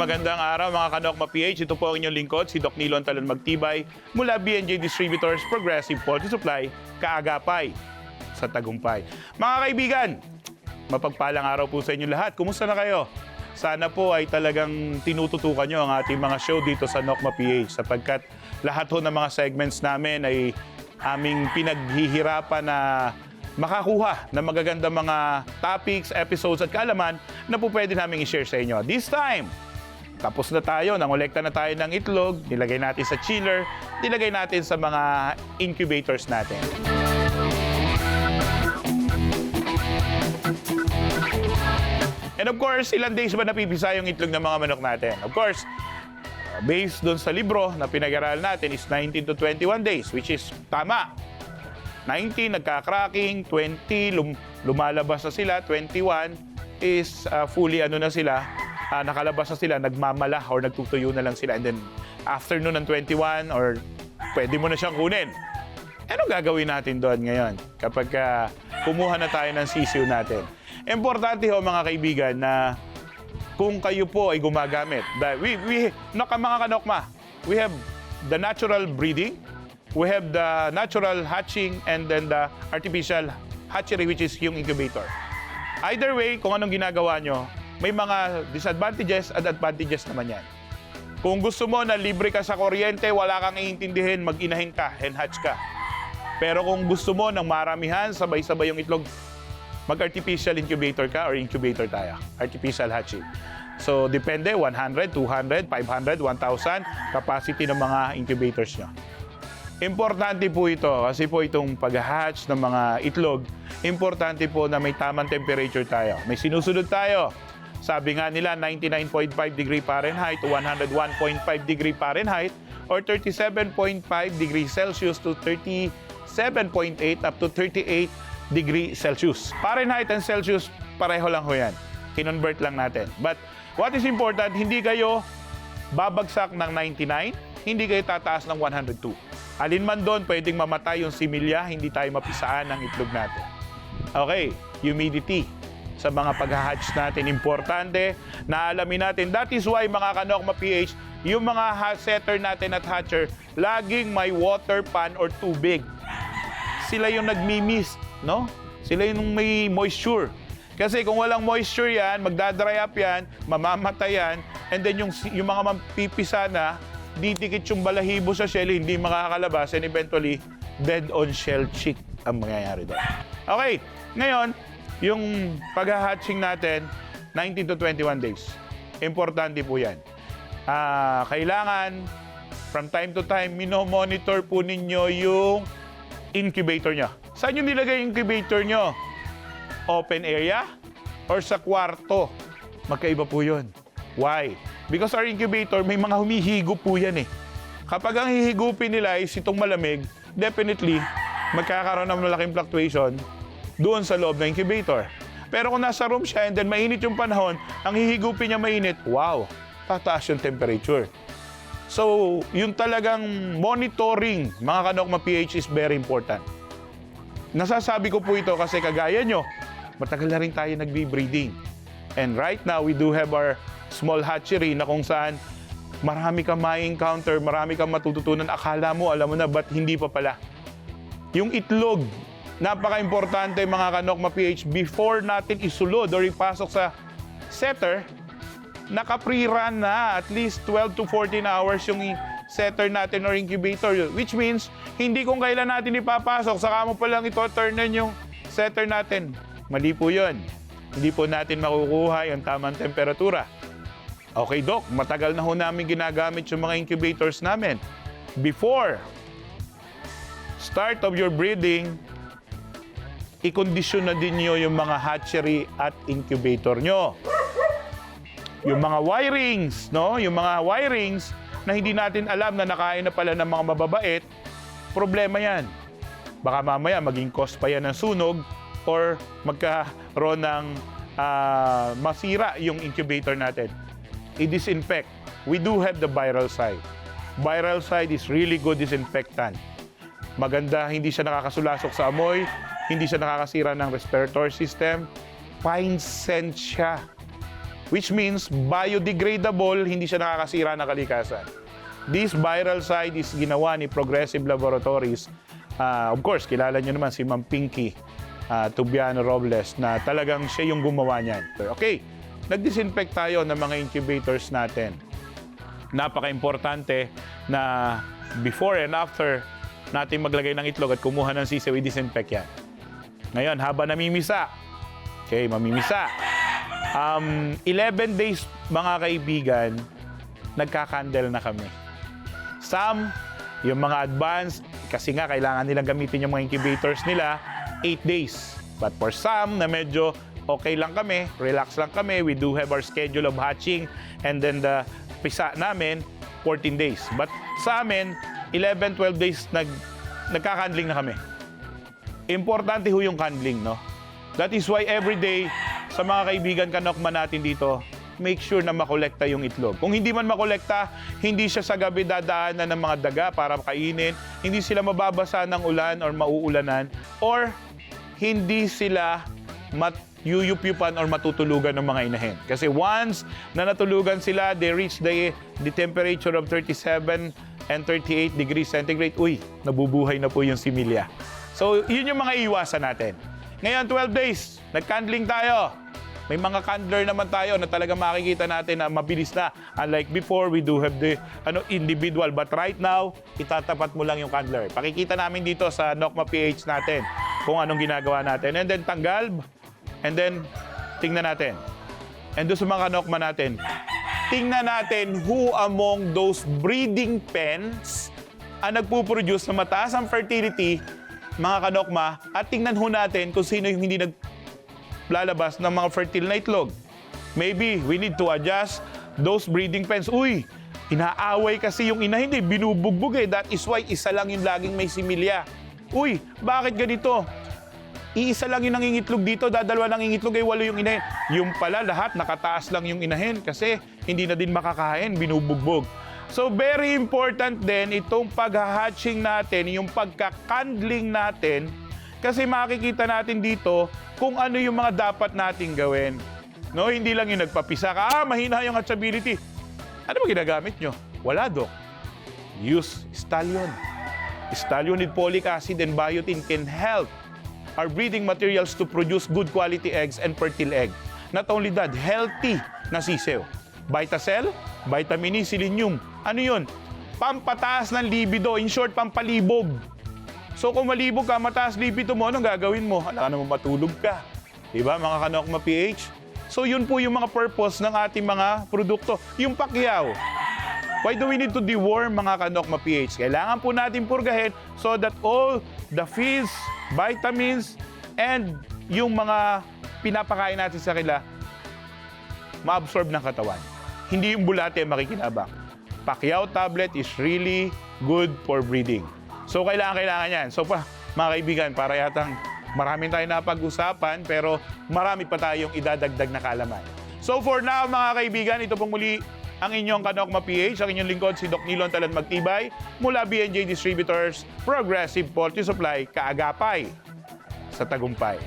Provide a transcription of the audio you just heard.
magandang araw mga Kanokma PH. Ito po ang inyong lingkod, si Doc Nilo Talon Magtibay mula BNJ Distributors Progressive Poultry Supply, Kaagapay sa Tagumpay. Mga kaibigan, mapagpalang araw po sa inyo lahat. Kumusta na kayo? Sana po ay talagang tinututukan nyo ang ating mga show dito sa Nokma PH sapagkat lahat ho ng mga segments namin ay aming pinaghihirapan na makakuha ng magagandang mga topics, episodes at kaalaman na po pwede namin i-share sa inyo. This time, tapos na tayo, nangolekta na tayo ng itlog, nilagay natin sa chiller, nilagay natin sa mga incubators natin. And of course, ilang days ba napipisa yung itlog ng mga manok natin? Of course, based doon sa libro na pinag-aralan natin is 19 to 21 days, which is tama. 19, nagka-cracking, 20, lumalabas na sila, 21 is fully na sila, nakalabas na sila, nagmamala or nagtutuyo na lang sila. And then, after nun ng 21 or pwede mo na siyang kunin. Ano gagawin natin doon ngayon kapag kumuha na tayo ng sisiw natin? Importante ho mga kaibigan na kung kayo po ay gumagamit. Mga Kanokma, we have the natural breeding, we have the natural hatching, and then the artificial hatchery, which is yung incubator. Either way, kung anong ginagawa nyo, may mga disadvantages at advantages naman yan. Kung gusto mo na libre ka sa kuryente, wala kang iintindihin, mag-inahin ka, hen hatch ka. Pero kung gusto mo ng maramihan, sabay-sabay yung itlog, mag-artificial incubator ka or incubator tayo. Artificial hatching. So, depende, 100, 200, 500, 1,000 capacity ng mga incubators nyo. Importante po ito kasi po itong pag-hatch ng mga itlog, importante po na may tamang temperature tayo. May sinusunod tayo. Sabi nga nila 99.5 degree Fahrenheit to 101.5 degree Fahrenheit or 37.5 degree Celsius to 37.8 up to 38 degree Celsius. Fahrenheit and Celsius, pareho lang ho yan. Kinonvert lang natin. But what is important, hindi kayo babagsak ng 99, hindi kayo tataas ng 102. Alin man doon, pwedeng mamatay yung similya, hindi tayo mapisaan ng itlog natin. Okay, humidity sa mga pag-hatch natin, importante na alamin natin. That is why mga Kanokma PH, yung mga setter natin at hatcher, laging may water pan or tubig. Sila yung nagmi-mist, no? Sila yung may moisture. Kasi kung walang moisture yan, magdadry up yan, mamamatay yan, and then yung mga mapipisa na, didikit yung balahibo sa shell, hindi makakalabas, and eventually, dead on shell chick ang mangyayari doon. Okay, ngayon, yung pag-hatching natin, 19 to 21 days. Importante po yan. Kailangan, from time to time, minomonitor po ninyo yung incubator nyo. Saan yung nilagay yung incubator nyo? Open area or sa kwarto? Magkaiba po yun. Why? Because our incubator, may mga humihigop po yan eh. Kapag ang hihigupin nila is itong malamig, definitely, magkakaroon ng malaking fluctuation doon sa loob ng incubator. Pero kung nasa room siya and then mainit yung panahon, ang hihigupin niya mainit, wow, tataas yung temperature. So, yung talagang monitoring, mga Kanokma PH is very important. Nasasabi ko po ito kasi kagaya nyo, matagal na rin tayo nagbe-breeding. And right now, we do have our small hatchery na kung saan marami kang ma-encounter, marami kang matututunan. Akala mo, alam mo na, ba't hindi pa pala? Yung itlog, napaka-importante mga Kanokma PH, before natin isulod or ipasok sa setter, naka-pre-run na at least 12 to 14 hours yung setter natin or incubator. Which means, hindi kung kailan natin ipapasok, saka mo palang ito turn-on yung setter natin. Mali po yun. Hindi po natin makukuha yung tamang temperatura. Okay, Doc, matagal na ho namin ginagamit yung mga incubators namin. Before start of your breeding, i-condition na din nyo yung mga hatchery at incubator nyo. Yung mga wirings, no? Yung mga wirings na hindi natin alam na nakain na pala ng mga mababait, problema yan. Baka mamaya maging cause pa yan ng sunog or magkaroon ng masira yung incubator natin. I-disinfect. We do have the viral side. Viral side is really good disinfectant. Maganda, hindi siya nakakasulasok sa amoy, hindi siya nakakasira ng respiratory system. Fine scent siya. which means biodegradable, hindi siya nakakasira ng kalikasan. This viral side is ginawa ni Progressive Laboratories. Of course, kilala nyo naman si Ma'am Pinky Tubiano Robles na talagang siya yung gumawa niyan. Okay, nag-disinfect tayo ng mga incubators natin. Napaka-importante na before and after natin maglagay ng itlog at kumuha ng sisiw, i-disinfect yan. Ngayon, haba namimisa. Okay, mamimisa. 11 days, mga kaibigan, nagka-candle na kami. Some, yung mga advanced, kasi nga kailangan nilang gamitin yung mga incubators nila, 8 days. But for some na medyo okay lang kami, relax lang kami, we do have our schedule of hatching and then the pisa namin, 14 days. But sa amin, 11, 12 days nagka-candling na kami. Importante ho yung candling, no? That is why every day, sa mga kaibigan kanokma natin dito, make sure na makolekta yung itlog. Kung hindi man makolekta, hindi siya sa gabi dadaanan ng mga daga para kainin, hindi sila mababasa ng ulan or mauulanan, or hindi sila yuyup-yupan or matutulugan ng mga inahin. Kasi once na natulugan sila, they reach the temperature of 37 and 38 degrees centigrade, nabubuhay na po yung similya. So, yun yung mga iwasan natin. Ngayon, 12 days, nag-candling tayo. May mga candler naman tayo na talaga makikita natin na mabilis na. Unlike before, we do have the individual. But right now, itatapat mo lang yung candler. Pakikita namin dito sa Nokma PH natin kung anong ginagawa natin. And then tanggal, and then tingnan natin. And doon sa mga Nokma natin, tingnan natin who among those breeding pens ang nagpuproduce na mataas ang fertility, mga kanokma, at tingnan ho natin kung sino yung hindi lalabas ng mga fertile na itlog. Maybe we need to adjust those breeding pens. Inaaway kasi yung ina, hindi, binubugbog eh. That is why isa lang yung laging may similya. Bakit ganito? Iisa lang yung nangingitlog dito, dadalawa nangingitlog, walo yung inahin. Yung pala, lahat nakataas lang yung inahin kasi hindi na din makakain, binubugbog. So very important din itong pag-hatching natin, yung pagka-candling natin, kasi makikita natin dito kung ano yung mga dapat nating gawin. No, hindi lang yung nagpapisa ka, mahina yung hatchability. Ano ba ginagamit nyo? Wala, Dok. Use stallion. Stallion with folic acid and biotin can help our breeding materials to produce good quality eggs and fertile egg. Not only that, healthy na sisiw. Vitacell, vitamin E, selenium. Ano yun? Pampataas ng libido. In short, pampalibog. So kung malibog ka, mataas libido mo, anong gagawin mo? Alam naman matulog ka. Diba, mga Kanokma PH? So yun po yung mga purpose ng ating mga produkto. Yung pakyaw. Why do we need to deworm, mga Kanokma PH? Kailangan po natin purgahin so that all the feeds, vitamins, and yung mga pinapakain natin sa kanila, ma-absorb ng katawan. Hindi yung bulate ang makikinabang. Pakyaw tablet is really good for breeding. So, kailangan yan. So, mga kaibigan, para yatang marami tayong napag-usapan, pero marami pa tayong idadagdag na kaalaman. So, for now, mga kaibigan, ito pong muli ang inyong Kanokma PH, ang inyong lingkod, si Doc Nilon Talan Magtibay, mula BNJ Distributors, Progressive Poultry Supply, Kaagapay, sa Tagumpay.